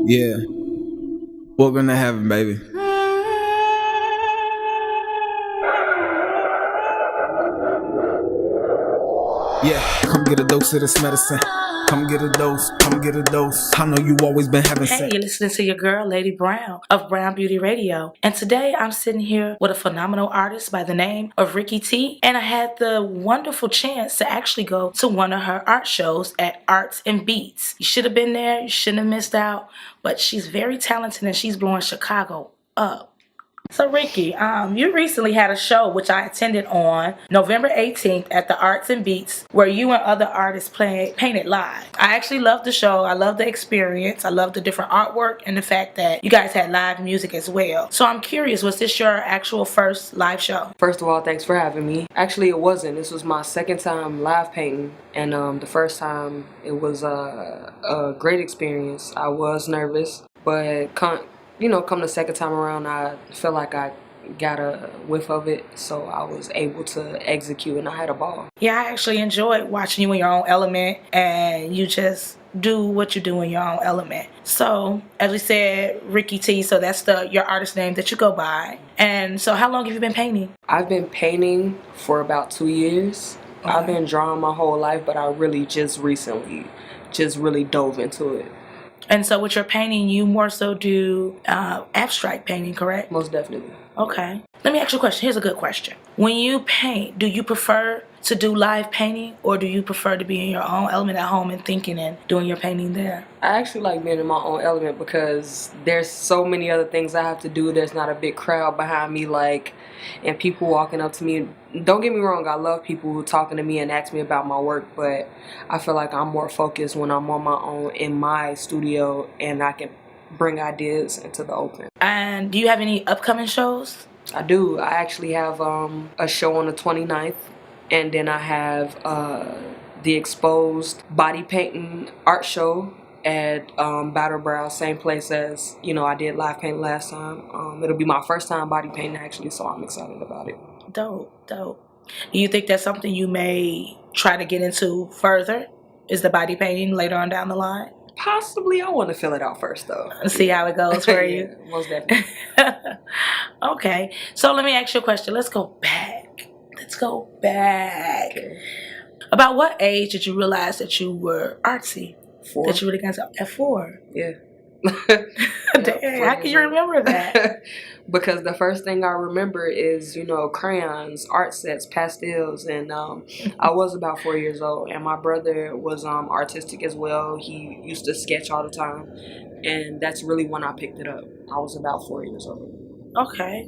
Yeah, we're gonna have him, baby. Yeah, come get a dose of this medicine. Come get a dose, come get a dose. I know you always been having Hey, sex. you're listening to your girl, Lady Brown of Brown Beauty Radio. And today I'm sitting here with a phenomenal artist by the name of Ricky T. And I had the wonderful chance to actually go to one of her art shows at Arts and Beats. You should have been there, you shouldn't have missed out. But she's very talented and she's blowing Chicago up. So Ricky, you recently had a show which I attended on November 18th at the Arts and Beats, where you and other artists painted live. I actually loved the show. I loved the experience. I loved the different artwork and the fact that you guys had live music as well. So I'm curious, was this your actual first live show? First of all, thanks for having me. Actually, it wasn't. This was my second time live painting, and the first time it was a great experience. I was nervous, but come the second time around, I feel like I got a whiff of it, so I was able to execute, and I had a ball. Yeah, I actually enjoyed watching you in your own element, and you just do what you do in your own element. So, as we said, Ricky T, so that's your artist name that you go by. And so how long have you been painting? I've been painting for about 2 years. Okay. I've been drawing my whole life, but I really just recently just really dove into it. And so with your painting, you more so do abstract painting, correct? Most definitely. Okay. Let me ask you a question. Here's a good question. When you paint, do you prefer to do live painting, or do you prefer to be in your own element at home and thinking and doing your painting there? I actually like being in my own element because there's so many other things I have to do. There's not a big crowd behind me, and people walking up to me. Don't get me wrong, I love people talking to me and ask me about my work, but I feel like I'm more focused when I'm on my own in my studio and I can bring ideas into the open. And do you have any upcoming shows? I do. I actually have a show on the 29th, and then I have the Exposed Body Painting Art Show at Battlebrow, same place as I did live paint last time. It'll be my first time body painting actually, so I'm excited about it. Dope. Do you think that's something you may try to get into further? Is the body painting later on down the line? Possibly. I want to fill it out first, though. See how it goes for Yeah, you. most definitely. Okay. So let me ask you a question. Let's go back. Okay. About what age did you realize that you were artsy? 4. That you really got to at 4? Yeah. Dang, how can you remember that? Because the first thing I remember is, crayons, art sets, pastels, and I was about 4 years old, and my brother was artistic as well. He used to sketch all the time, and that's really when I picked it up. I was about 4 years old. Okay.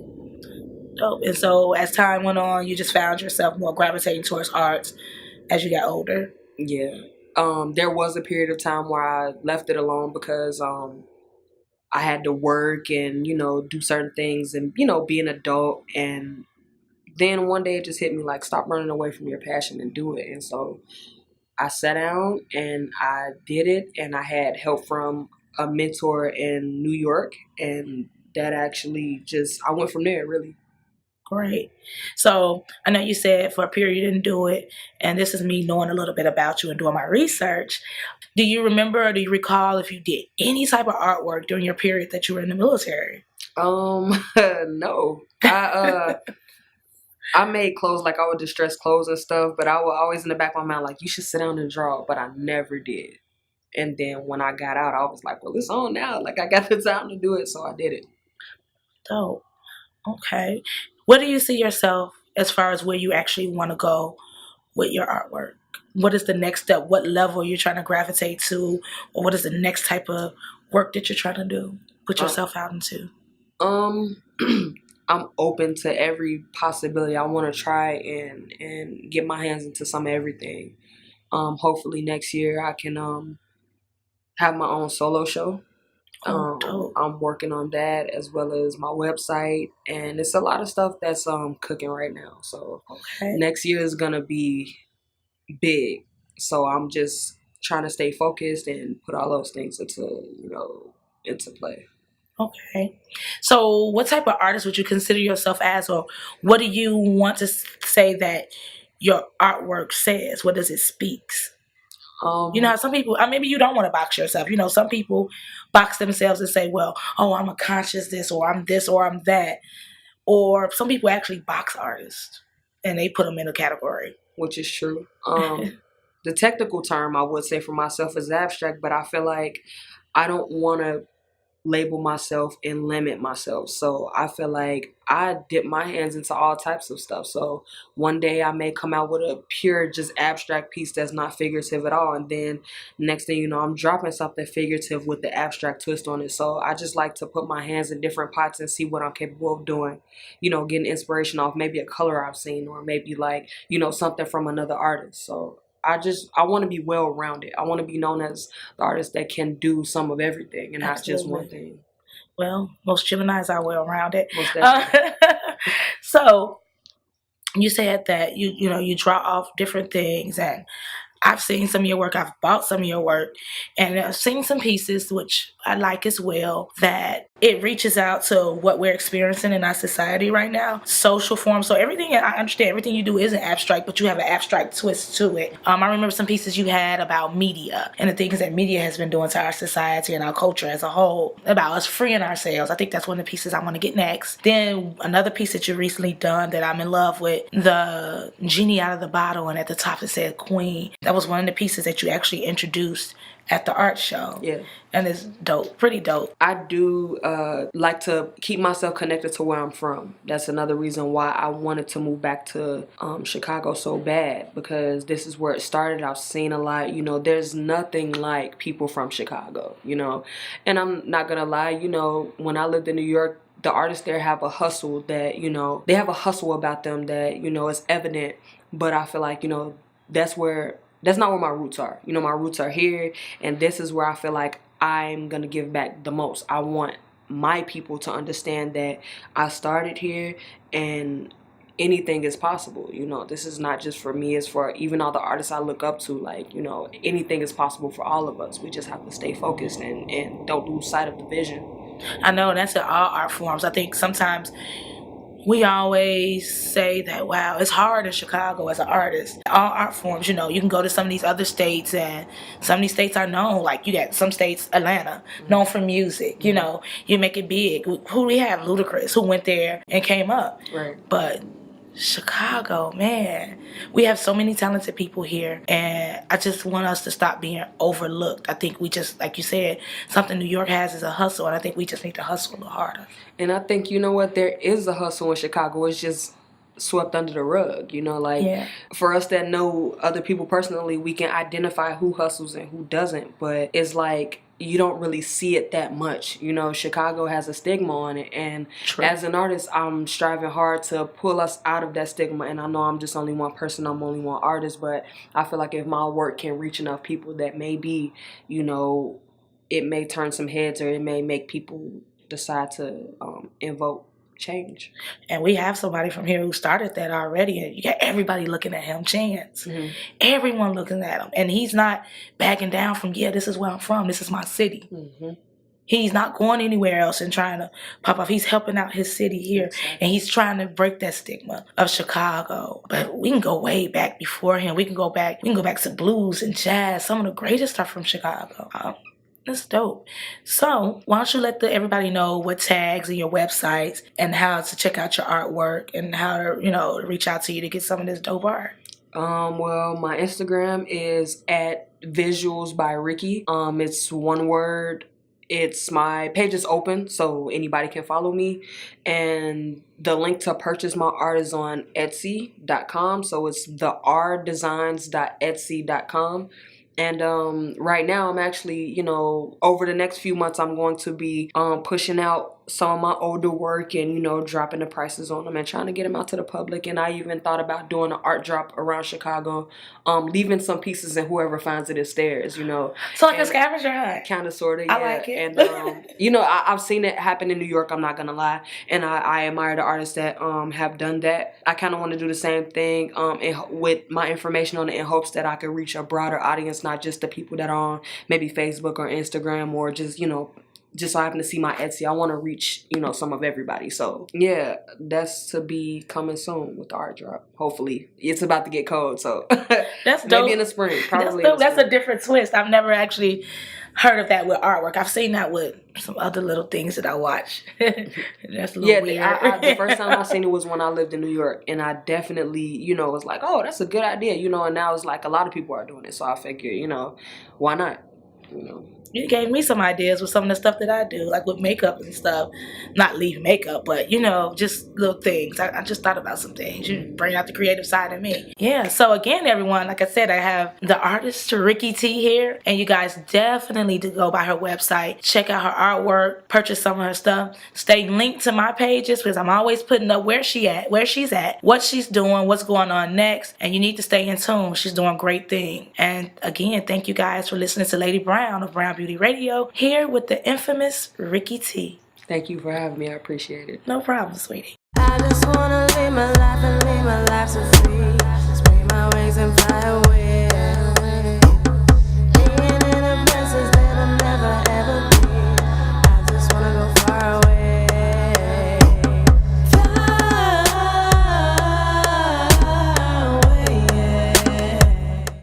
Dope. And so as time went on, you just found yourself more gravitating towards arts as you got older? Yeah. There was a period of time where I left it alone because I had to work and, do certain things and, be an adult. And then one day it just hit me like, stop running away from your passion and do it. And so I sat down and I did it, and I had help from a mentor in New York, and that actually I went from there, really. Great. So I know you said for a period you didn't do it, and this is me knowing a little bit about you and doing my research. Do you remember or do you recall if you did any type of artwork during your period that you were in the military? No. I made clothes, like I would distress clothes and stuff, but I was always in the back of my mind like, you should sit down and draw, but I never did. And then when I got out, I was like, well, it's on now. Like, I got the time to do it, so I did it. Dope. Okay. Where do you see yourself as far as where you actually want to go with your artwork? What is the next step? What level you're trying to gravitate to? Or what is the next type of work that you're trying to do? Put yourself out into? I'm open to every possibility. I want to try and get my hands into some of everything. Hopefully next year I can have my own solo show. Dope. I'm working on that as well as my website, and it's a lot of stuff that's cooking right now. So next year is gonna be big. So I'm just trying to stay focused and put all those things into play. Okay. So what type of artist would you consider yourself as, or what do you want to say that your artwork says? What does it speaks? You know how some people, maybe you don't want to box yourself. You know, some people box themselves and say, well, oh, I'm a conscious this, or I'm this, or I'm that. Or some people actually box artists and they put them in a category. Which is true. The technical term I would say for myself is abstract, but I feel like I don't want to label myself and limit myself. So I feel like I dip my hands into all types of stuff. So one day I may come out with a pure, just abstract piece that's not figurative at all. And then next thing you know, I'm dropping something figurative with the abstract twist on it. So I just like to put my hands in different pots and see what I'm capable of doing. You know, getting inspiration off maybe a color I've seen, or maybe like, you know, something from another artist. So I want to be well rounded. I want to be known as the artist that can do some of everything and not just one thing. Well, most Geminis are well rounded. Most definitely. So you said that you draw off different things, and I've seen some of your work. I've bought some of your work, and I've seen some pieces which I like as well, that it reaches out to what we're experiencing in our society right now, social form. So everything, I understand everything you do isn't abstract, but you have an abstract twist to it. I remember some pieces you had about media and the things that media has been doing to our society and our culture as a whole, about us freeing ourselves. I think that's one of the pieces I want to get next. Then another piece that you recently done that I'm in love with, the genie out of the bottle, and at the top it said Queen. That was one of the pieces that you actually introduced at the art show. Yeah. And it's dope, pretty dope. I do like to keep myself connected to where I'm from. That's another reason why I wanted to move back to Chicago so bad, because this is where it started. I've seen a lot, you know, there's nothing like people from Chicago, you know. And I'm not going to lie, you know, when I lived in New York, the artists there have a hustle that, you know, they have a hustle about them that, you know, is evident. But I feel like, you know, that's not where my roots are. You know, my roots are here, and this is where I feel like I'm going to give back the most. I want my people to understand that I started here and anything is possible. You know, this is not just for me, it's for even all the artists I look up to. Like, you know, anything is possible for all of us. We just have to stay focused and don't lose sight of the vision. I know that's in all art forms. I think sometimes we always say that, wow, it's hard in Chicago as an artist. All art forms, you know, you can go to some of these other states, and some of these states are known. Like, you got some states, Atlanta, known for music. You know, you make it big. Who do we have? Ludacris, who went there and came up. Right. But Chicago, man, we have so many talented people here, and I just want us to stop being overlooked. I think we just, like you said, something New York has is a hustle, and I think we just need to hustle a little harder. And I think, you know what, there is a hustle in Chicago. It's just swept under the rug, you know, like for us that know other people personally, we can identify who hustles and who doesn't, but it's like you don't really see it that much. You know, Chicago has a stigma on it, and as an artist, I'm striving hard to pull us out of that stigma. And I know I'm just only one person, I'm only one artist, but I feel like if my work can reach enough people, that maybe, you know, it may turn some heads, or it may make people decide to invoke change. And we have somebody from here who started that already, and you got everybody looking at him. Chance, everyone looking at him, and he's not backing down from, this is where I'm from, this is my city. He's not going anywhere else and trying to pop off. He's helping out his city here, and he's trying to break that stigma of Chicago. But we can go way back before him. We can go back to blues and jazz. Some of the greatest stuff from Chicago. That's dope. So why don't you let everybody know what tags and your websites and how to check out your artwork and how to, you know, reach out to you to get some of this dope art. Well, my Instagram is at Visuals by Ricky. It's one word. It's my page is open, so anybody can follow me. And the link to purchase my art is on Etsy.com. So it's theardesigns.etsy.com. And right now I'm actually, you know, over the next few months, I'm going to be pushing out some of my older work and, you know, dropping the prices on them and trying to get them out to the public. And I even thought about doing an art drop around Chicago, leaving some pieces, and whoever finds it is theirs, you know. So like a scavenger hunt. Kind of, sort of, I like it. And, you know, I've seen it happen in New York, I'm not going to lie. And I admire the artists that have done that. I kind of want to do the same thing with my information on it, in hopes that I could reach a broader audience, not just the people that are on maybe Facebook or Instagram, or just, you know, just so I happen to see my Etsy. I want to reach, you know, some of everybody. So yeah, that's to be coming soon with the art drop. Hopefully, it's about to get cold, so That's dope. maybe in the spring. Probably. That's a different twist. I've never actually heard of that with artwork. I've seen that with some other little things that I watch. That's a little weird. The first time I seen it was when I lived in New York, and I definitely, you know, was like, oh, that's a good idea, you know. And now it's like a lot of people are doing it, so I figure, you know, why not, you know. You gave me some ideas with some of the stuff that I do, like with makeup and stuff. Not leave makeup, but, you know, just little things. I just thought about some things. You bring out the creative side of me. Yeah, so again, everyone, like I said, I have the artist Ricky T here, and you guys definitely need to go by her website, check out her artwork, purchase some of her stuff. Stay linked to my pages because I'm always putting up where she's at, what she's doing, what's going on next, and you need to stay in tune. She's doing a great thing. And again, thank you guys for listening to Lady Brown of Brown Beauty Radio, here with the infamous Ricky T. Thank you for having me. I appreciate it. No problem, sweetie. I just wanna live my life and live my life so free. Spread my wings and fly away.